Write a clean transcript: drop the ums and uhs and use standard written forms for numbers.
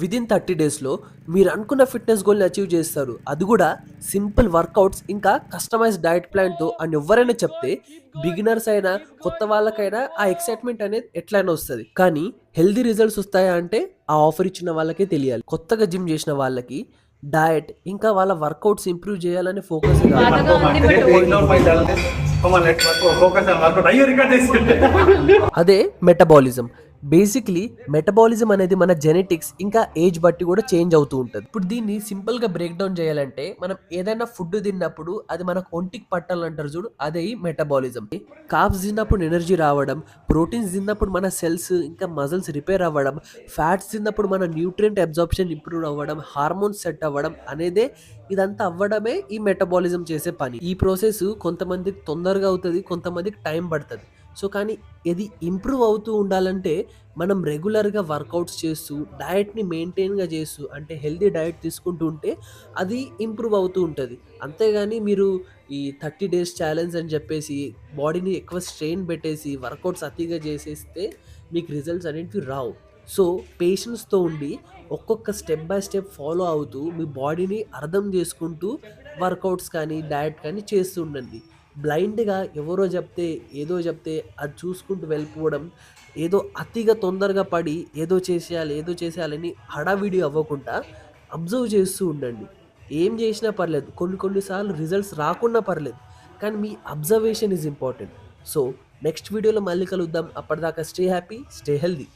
Within 30 డేస్లో మీరు అనుకున్న ఫిట్నెస్ గోల్ని అచీవ్ చేస్తారు. అది కూడా సింపుల్ వర్కౌట్స్ ఇంకా కస్టమైజ్ డయట్ ప్లాన్తో అని ఎవరైనా చెప్తే బిగినర్స్ అయినా కొత్త వాళ్ళకైనా ఆ ఎక్సైట్మెంట్ అనేది ఎట్లయినా వస్తుంది. కానీ హెల్దీ రిజల్ట్స్ వస్తాయా అంటే ఆ ఆఫర్ ఇచ్చిన వాళ్ళకే తెలియాలి. కొత్తగా జిమ్ చేసిన వాళ్ళకి డయట్ ఇంకా వాళ్ళ వర్కౌట్స్ ఇంప్రూవ్ చేయాలని ఫోకస్ అదే మెటబాలిజం. బేసిక్లీ మెటబాలిజం అనేది మన జెనెటిక్స్ ఇంకా ఏజ్ బట్టి కూడా చేంజ్ అవుతూ ఉంటుంది. ఇప్పుడు దీన్ని సింపుల్ గా బ్రేక్ డౌన్ చేయాలంటే మనం ఏదైనా ఫుడ్ తిన్నప్పుడు అది మనకు ఒంటికి పట్టాలంటారు చూడు, అదే ఈ మెటబాలిజం. కార్బ్స్ తిన్నప్పుడు ఎనర్జీ రావడం, ప్రోటీన్స్ తిన్నప్పుడు మన సెల్స్ ఇంకా మజిల్స్ రిపేర్ అవ్వడం, ఫ్యాట్స్ తిన్నప్పుడు మన న్యూట్రియంట్ అబ్జార్ప్షన్ ఇంప్రూవ్ అవ్వడం, హార్మోన్స్ సెట్ అవ్వడం అనేదే ఇదంతా అవ్వడమే ఈ మెటబాలిజం చేసే పని. ఈ ప్రాసెస్ కొంతమందికి తొందరగా అవుతుంది, కొంతమందికి టైం పడుతుంది. సో కానీ ఇది ఇంప్రూవ్ అవుతూ ఉండాలంటే మనం రెగ్యులర్గా వర్కౌట్స్ చేస్తూ డయట్ని మెయింటైన్గా చేస్తూ అంటే హెల్దీ డయట్ తీసుకుంటూ ఉంటే అది ఇంప్రూవ్ అవుతూ ఉంటుంది. అంతేగాని మీరు ఈ 30 డేస్ ఛాలెంజ్ అని చెప్పేసి బాడీని ఎక్కువ స్ట్రెయిన్ పెట్టేసి వర్కౌట్స్ అతిగా చేసేస్తే మీకు రిజల్ట్స్ అనేటివి రావు. సో పేషెన్స్తో ఉండి ఒక్కొక్క స్టెప్ బై స్టెప్ ఫాలో అవుతూ మీ బాడీని అర్థం చేసుకుంటూ వర్కౌట్స్ కానీ డయట్ కానీ చేస్తూ ఉండండి. బ్లైండ్గా ఎవరో చెప్తే ఏదో చెప్తే అది చూసుకుంటూ వెళ్ళిపోవడం, ఏదో అతిగా తొందరగా పడి ఏదో చేసేయాలని హడావిడి అవ్వకుండా అబ్జర్వ్ చేస్తూ ఉండండి. ఏం చేసినా పర్లేదు, కొన్నిసార్లు రిజల్ట్స్ రాకున్నా పర్లేదు, కానీ మీ observation is important. So next వీడియోలో మళ్ళీ కలుద్దాం. అప్పటిదాకా స్టే హ్యాపీ, స్టే హెల్దీ.